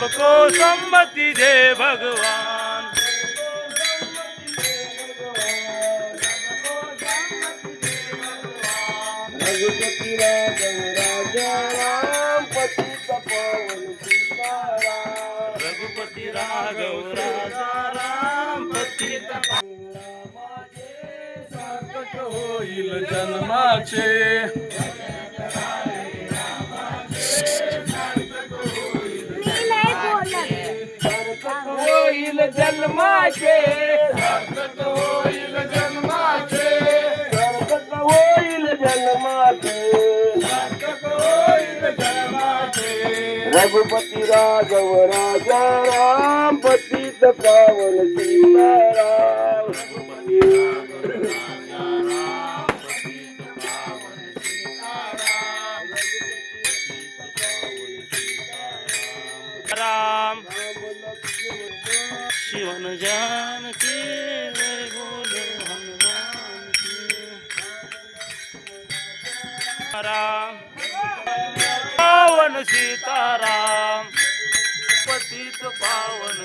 सबको सम्मति दे भगवान। रघुपति राघव राजा राम पतित पावन सीताराम। रघुपति राघव राजा राम पतित सार्थक होईल जन्माचे। होईल जन्माचे, सार्थक होईल जन्माचे, सार्थक होईल जन्माचे, सार्थक होईल जन्माचे। रघुपति राघव राजा राम पतित पावन सीताराम। राम शिवन जानकी जय बोलो हनुमान की। राम पावन सीताराम पतित पावन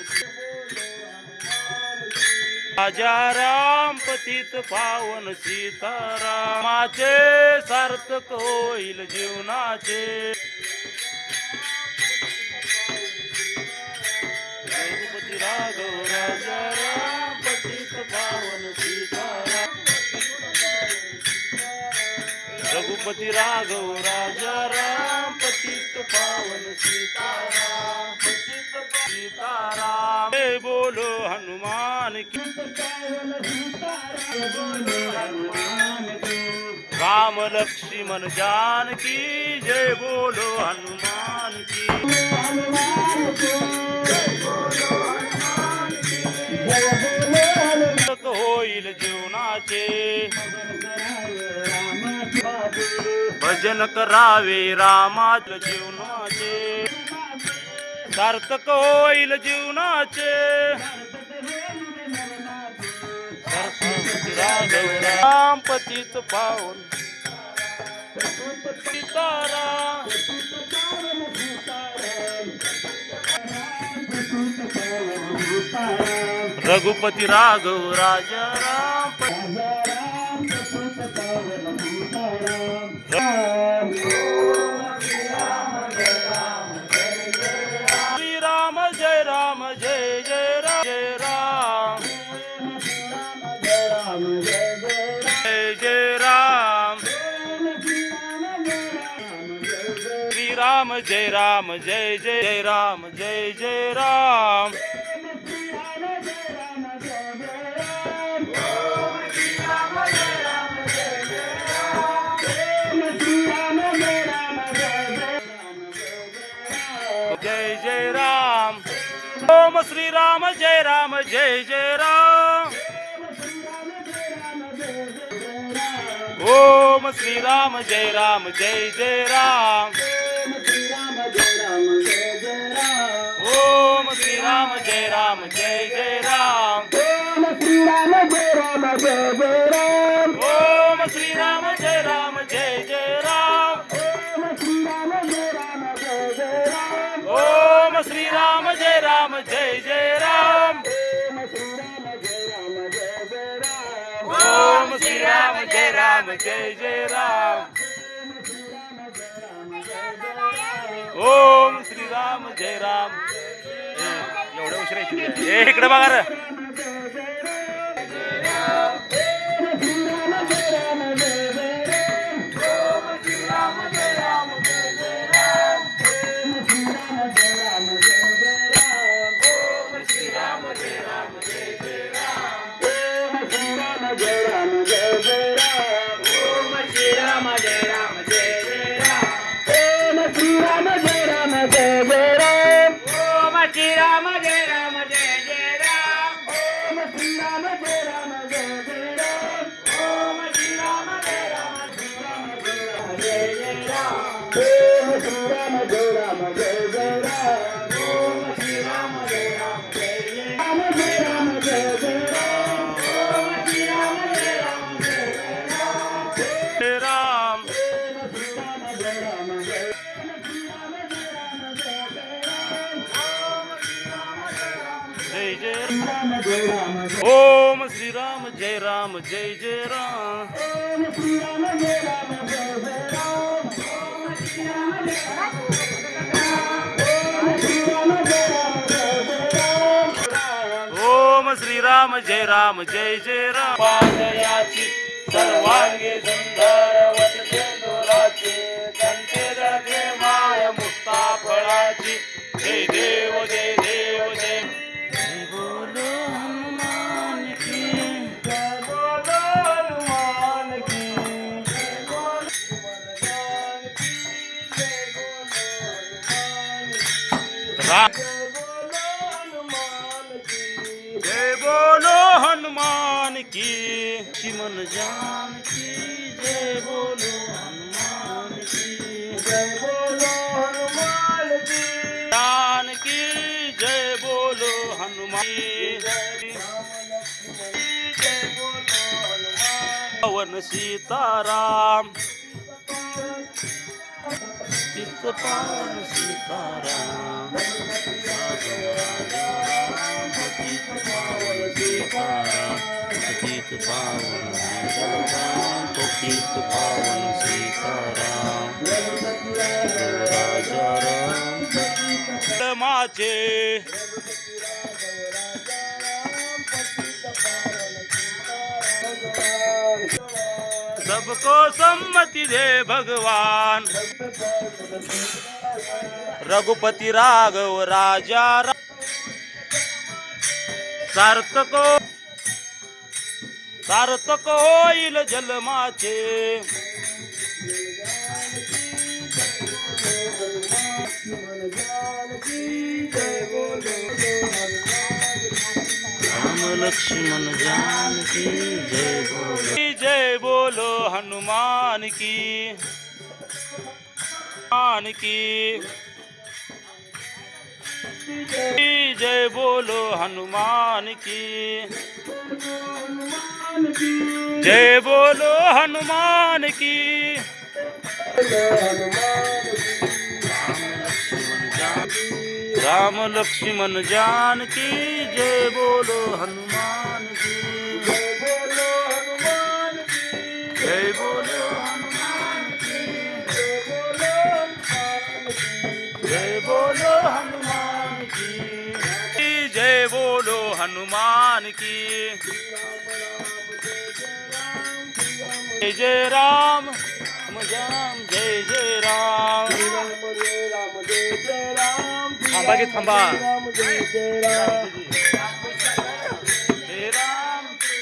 राजा राम पतित पावन सीतारामाचे सार्थक होईल जीवनाचे। रघुपति राघव राजा राम पतित पावन सीताराम। रघुपति राघव राजा राम पतित पावन सीताराम। पतित सीताराम जय बोलो हनुमान की। राम लक्ष्मण जानकी जय बोलो हनुमान की। होईल जीवनाचे भजन करावे रामाच्या जीवनाचे। सार्थक होईल जीवनाचे। राघव राम पतित पावन सीताराम। रघुपति राघव राजा राम श्री राम जय राम जय जय राम जय राम जय जय राम। श्री राम जय राम जय जय राम जय जय राम। जय जय राम ओम श्री राम जय राम जय जय राम। ओम श्री राम जय राम जय जय राम। ओम श्री राम जय राम जय जय राम। ओम श्री राम जय राम जय जय राम। ओम श्री राम जय राम जय जय राम। ओम श्री राम जय राम जय जय राम। ओम श्री राम जय राम। एवढं उशीर इकडे बघा रे। ओम श्री राम जय राम जय जय राम ओम श्री राम जय राम जय जय राम पादयाची सर्वांगी सुंदर वचने दोराची कंठे दळते माय मुक्ता फळाची जय देव जय देव जय जय बोलो हनुमान की जय बोलो हनुमान की जय बोलो हनुमान की जय बोलो हनुमान की चिमन जान की जय बोलो हनुमान की जय बोलो हनुमान की जान की जय बोलो हनुमान की जय बोलो हनुमान पवन सीताराम चित्त पावन सीताराम पतित पावन सीताराम पतित पावन सीताराम पतित पावन सीताराम राजा राम माझे सबको सम्मति दे भगवान रघुपति राघव राजा सार्थक होईल जन्माचे राम लक्ष्मण जानकी जय बोलो जय बोलो हनुमान की हनुमान की जय बोलो हनुमान की जय बोलो हनुमान की राम लक्ष्मण जानकी जय बोलो हनुमान की जय बोलो हनुमान की जय बोलो हनुमान की जय बोलो हनुमान की जय जय राम राम जय जय राम थांबा की थांबा जय राम श्रीराम जय राम जय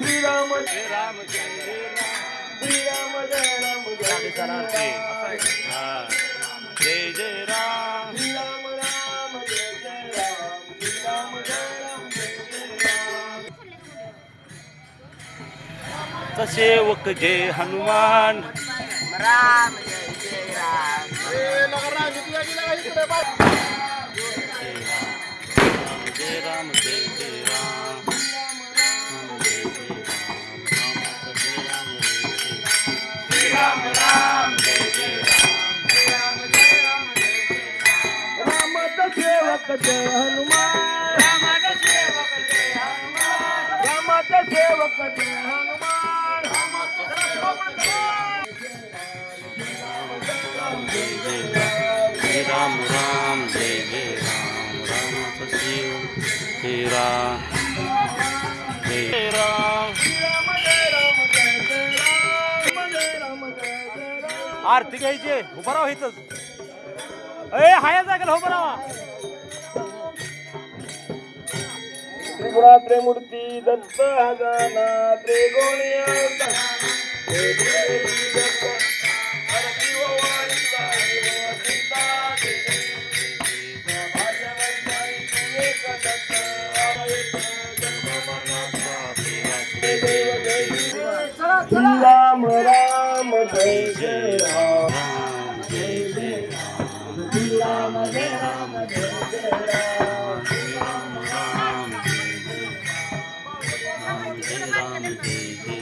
श्रीराम जय राम जय राम जय जय राम श्रीराम राम जय जय राम श्रीराम जय राम जय जय राम सेवक जय हनुमान राम जय जय राम जय राम जय जय राम राम राम जय जय रामाचा सेवक जय हनुमान रामाचा सेवक जय हनुमान रामाचा सेवक जय हनुमान राम राम जय जय राम राम श्री राम जय राम आरती घ्यायची उभा राहा इथंच हाया जागेला उभा राहा त्रिपुरा त्रिमूर्ती दत्त हजाना त्रिगुणिया राम राम जय जय राम जय जय राम जय राम जय जय राम राम राम जय राम जय जय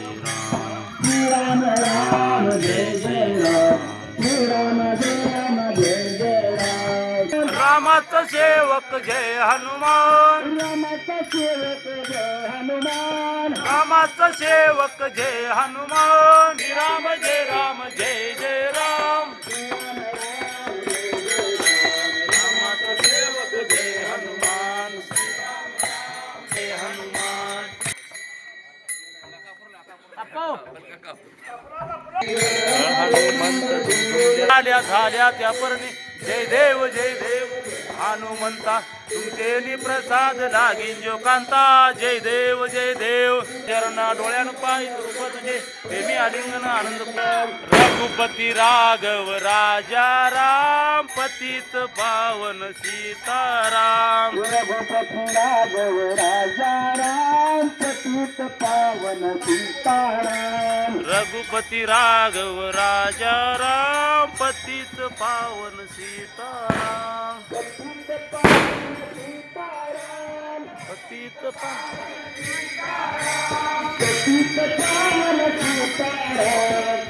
राम राम जय जय राम राम जय राम जय जय राम रामा रामाचा सेवक जय हनुमान रामाचा सेवक जय हनुमान रामाचा सेवक जय हनुमान राम जय जय राम रामाचा सेवक जय हनुमान जय हनुमान हनुमंत झाल्या त्या परणी जय देव हनुमंता तुमचे प्रसाद लागीन जो कांता जय देव चरणा डोळ्यान पाय रूप तुझे प्रेमी आलिंगन आनंद रघुपती राघव राजा राम पतित पावन सीताराम रघुपती राघव राजा राम पतित पावन सीताराम रघुपती राघव राजा राम पतित पावन सीताराम पतित पावन सीताराम पतित पावन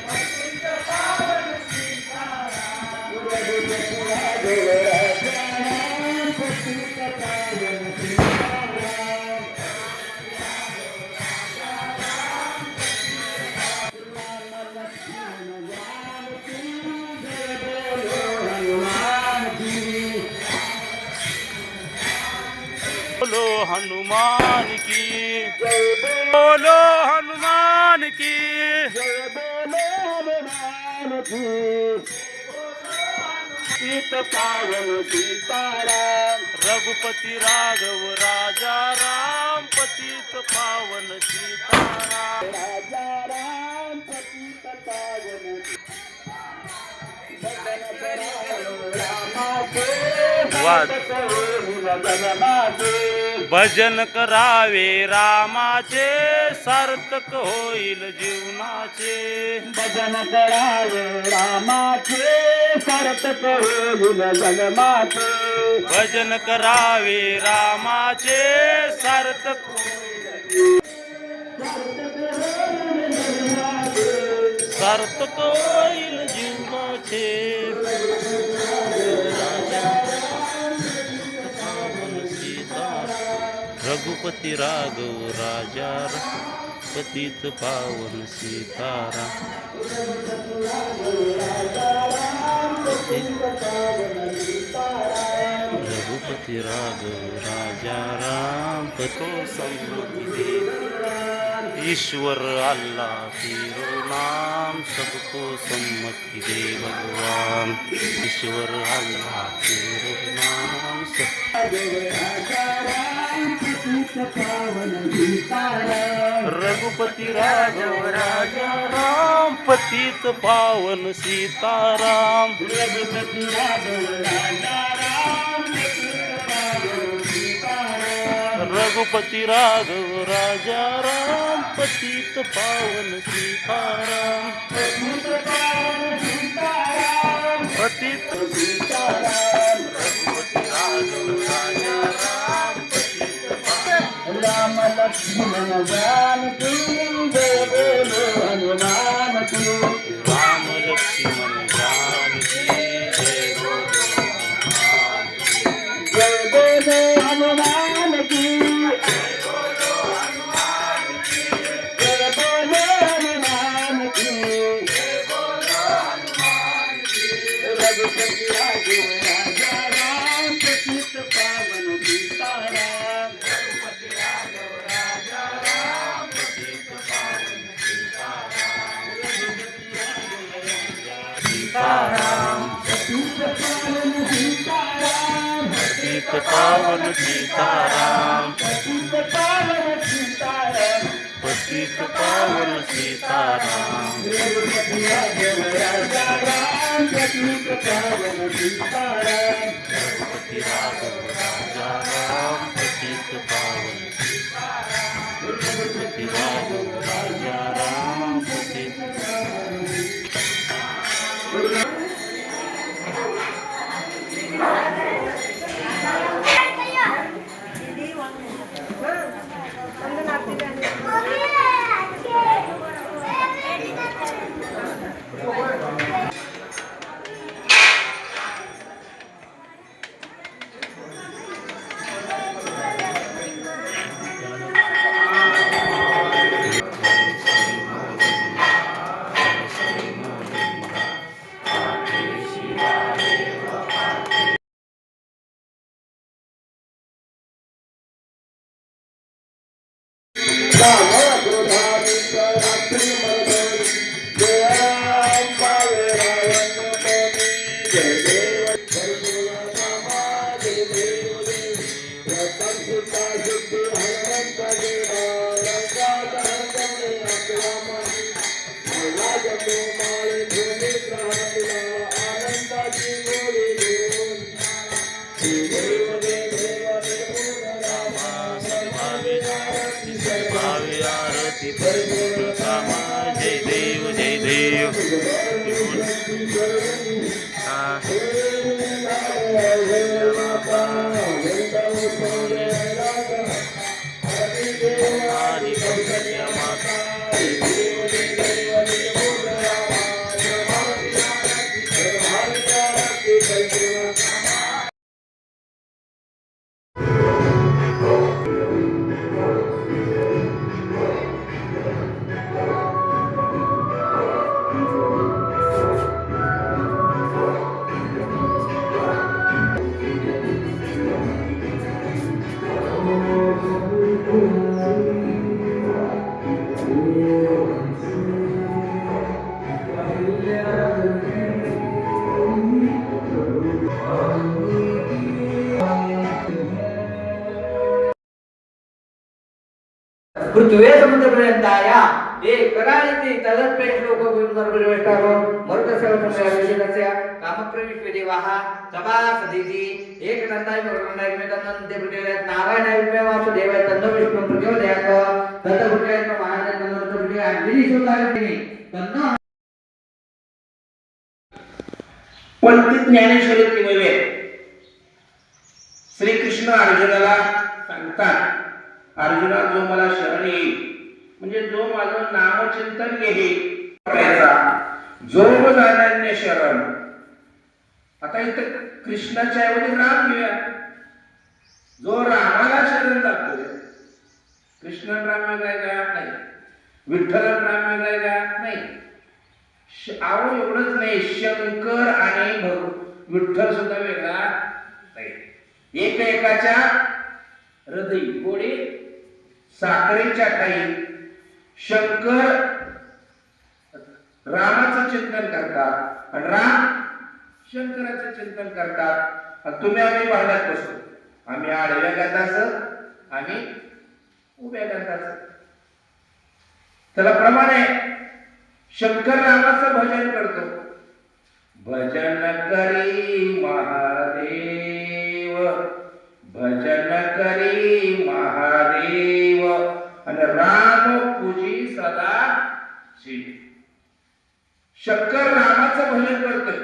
पतित पावन सीताराम रघुपती राघव राजा राम पतित पावन सीताराम बोलो हनुमान की बोलो हनुमान की जय बोलो हनुमान की सीत पावन सीताराम रघुपती राघव राजा राम पतित पावन सीताराम राजा राम पतित पावन भजन करावं रामाचे वाद. जगन्नाथे भजन करावे रामाचे सार्थक होईल जीवनाचे भजन करावे रामाचे सार्थक होईल जन्माचे भजन करावे रामाचे सार्थक सार्थक होईल जीवनाचे रघुपती राघव राजा पतित पावन सीताराम रघुपती राघव राजा राम पतो समृद्धि दे ईश्वर अल्लाह तेरो नाम सबको सम्मति दे भगवान ईश्वर अल्लाह तेरो नाम रघुपती राघव राजा राम पतित पावन सीताराम रघुपती राघव राजा राम रघुपती राघव राजा राम पतित पावन सीताराम पतित सीताराम रघुपती राघव राजा राम पतित राम लक्ष्मण जानकी जय बोलो हनुमान की राम लक्ष्मण जानकी जय बोलो जय बोलो हनुमान की जय बोलो हनुमान की रघुपति राघव राजा राम पतित पावन सीताराम सीताराम पतित पावन सीताराम पतित पावन सीताराम पतित पावन सीताराम पतित पावन सीताराम रघुपति राघव राजा राम पतित पावन सीताराम रघुपति राघव राजा राम पतित पावन रघुपति राघव राजा राम पतित पृथ्वी समुद्रपर्यंताया हे कराळीती तदपेश लोक विमर्भवेष्टारो मरुतसेवतस्य कामप्रवेश विदेवाः सभा सदीति एक नंदाय वरनंदाय मेदनंते प्रचोदयात् नारायणाय विद्महे वासुदेवाय तन्नो विष्णुं प्रचोदयात् तत्पुरुषाय महाराज तन्नो प्रचोदयात् अंजली सुतारिणी तन्नो पंडित ज्ञानेश्वरी मध्ये श्री कृष्ण अर्जुनाला सांगतात, अर्जुना जो मला शरण येईल म्हणजे जो माझं नामचिंतन घेईल करायचा जो अनन्य शरण. आता इथं कृष्णाच्या ऐवजी राम घेऊया. जो रामाला शरण जातोय, कृष्ण राम वेगळा का नाही, विठ्ठल राम वेगळा का नाही. आवड एवढंच नाही, शंकर आणि विठ्ठल सुद्धा वेगळा नाही. एकाच्या हृदय गोडे साखरेच्या काही शंकर रामाचं चिंतन करतात आणि राम शंकराचं चिंतन करतात. आणि तुम्ही आम्ही भांडत बसतो, आम्ही आडव्या गंधाचं, आम्ही उभ्या गंधाचं. त्याला प्रमाण आहे. शंकर रामाचं भजन करतो, भजन करी महादेव, भजन करी महादेव, आणि राम पूजी सदा शिव. शंकर रामाचं भजन करतोय.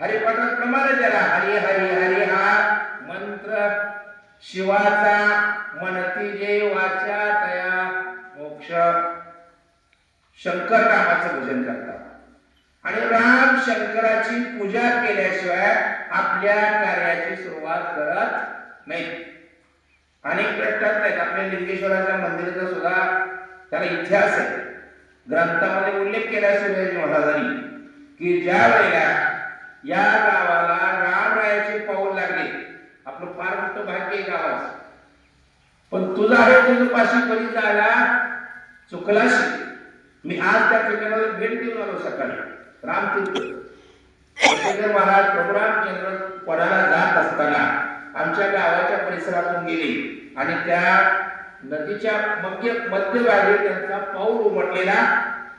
हरिपाठात प्रमाणे त्याला हरी हरी हरी हा मंत्र शिवाचा म्हणती जे वाचा तया मोक्ष. शंकर रामाचं भजन करतात आणि राम शंकराची पूजा केल्याशिवाय आपल्या कार्याची सुरुवात करत नाही. अनेक प्रश्नात नाहीत. आपल्या लिंगेश्वराच्या मंदिराचा सुद्धा त्याला इतिहास आहे. ग्रंथामध्ये उल्लेख केला शिवाजी महाराजांनी की ज्या वेळेला या गावाला रामरायाचे पाऊल लागले, आपलं फार मोठं भाग्य आहे गावाचं, पण तुझा आहे तुझं पाशी परी जायला चुकलाशी. मी आज त्या ठिकाणाला भेट देऊन आलो सकाळी. रामतीर्थ महाराज प्रभू रामचंद्र पडायला जात असताना आमच्या गावाच्या परिसरातून गेले आणि त्या नदीच्या मध्यभागी त्यांचा पाऊल उमटलेला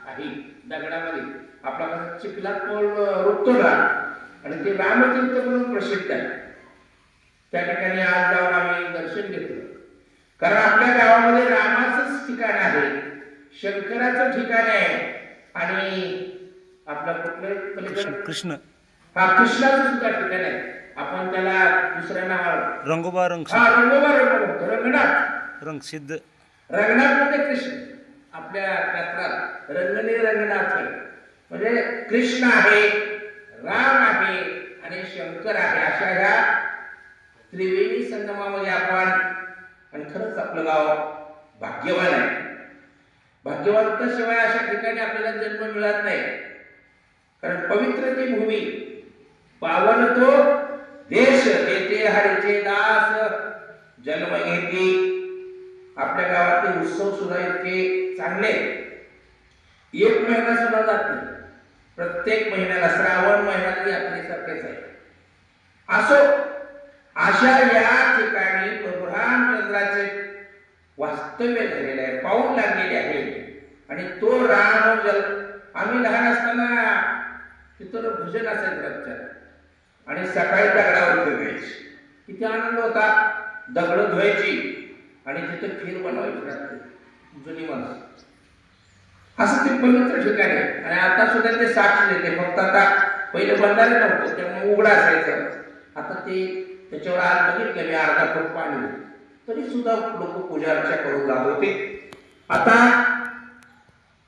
आहे दगडामध्ये. आपला चिखलात पाऊल रुततो ना, आणि ते रामतीर्थ म्हणून प्रसिद्ध आहे. त्या ठिकाणी आज जाऊन आम्ही दर्शन घेतलं. कारण आपल्या गावामध्ये रामाचंच ठिकाण आहे, शंकराचं ठिकाण आहे, आणि आपला कुठलं कृष्ण, हा कृष्णाचं सुद्धा ठिकाण आहे. आपण त्याला दुसऱ्या नाव रंगोबा रंग, हा रंगोबा रंग, रंगनाथ रंग सिद्ध, रंगनाथ म्हणजे कृष्ण. आपल्या शास्त्रात रंगणे रंगनाथ म्हणजे कृष्ण आहे, राम आहे आणि शंकर आहे. अशा ह्या त्रिवेणी संगमामध्ये आपण, आणि खरंच आपलं गाव भाग्यवान आहे. भाग्यवंताशिवाय अशा ठिकाणी आपल्याला जन्म मिळत नाही. कारण पवित्र ती भूमी, पावन तो देश, येथे हरीचे दास जन्म घेते. आपल्या गावातले उत्सव सुद्धा इतके चांगले, एक महिना सुद्धा जात नाही. प्रत्येक महिन्याला श्रावण महिन्याला यात्रेसारखेच आहे. असो अशा या ठिकाणी प्रभू रामचंद्राचे वास्तव्य झालेले आहे, पाऊल लागलेले आहे. आणि तो राम जल, आम्ही लहान असताना तिथं भजन असायचं रस्त्यात, आणि सकाळी दगडावर फिरायची. किती आनंद होता. दगड धुवायची आणि तिथे खीर बनवायची रात्री जुनी माणसं. असं ते पवित्र ठिकाण आहे. आणि आता सुद्धा ते साक्ष देते. फक्त आता पहिले बंधारे नव्हतं त्यामुळे उघडं असायचं. आता ते त्याच्यावर आज बघितलं मी अर्धा फूट पाणी, तरी सुद्धा लोक पूजा अर्चा करून जात होते. आता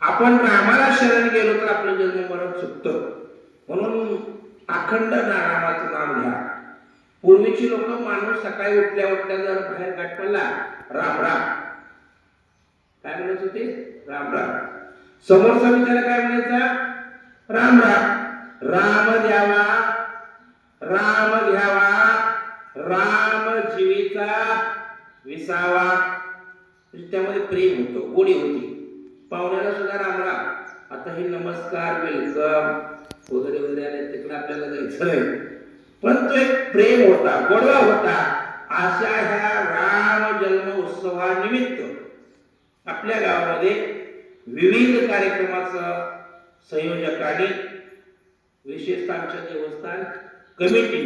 आपण रामाला शरण गेलो तर आपलं जन्म मरण चुकतं. म्हणून अखंड नामाचं नाम घ्या. पूर्वीची लोक माणूस सकाळी उठल्या उठल्या जर बाहेर गाठ पडला, राम राम काय म्हणत होते? राम राम. समोरचा त्याला काय म्हणायचा? राम राम. राम द्यावा, राम घ्यावा, राम जीवीचा विसावा. त्यामध्ये प्रेम होतं, गोडी होती. पाहुण्याला सुद्धा राम राम. आता हे नमस्कार, वेलकम वगैरे वगैरे आले तिकडे आपल्याला जायचं नाही, पण तो एक प्रेम होता, गोडवा होता. अशा ह्या राम जन्म उत्सवानिमित्त आपल्या गावामध्ये विविध कार्यक्रमाचं संयोजकांनी, विशेषतः आमच्या देवस्थान कमिटी,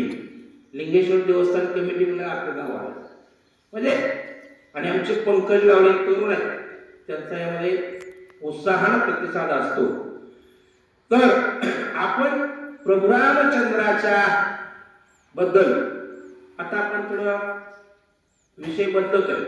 लिंगेश्वर देवस्थान कमिटी म्हणून आपलं गाव आहे म्हणजे, आणि आमचे पंकज लावले तरुण आहेत, त्यांचा यामध्ये उत्साहानं प्रतिसाद असतो. तर आपण प्रभू रामचंद्राच्या बद्दल आता आपण थोडं विषय बदलतोय.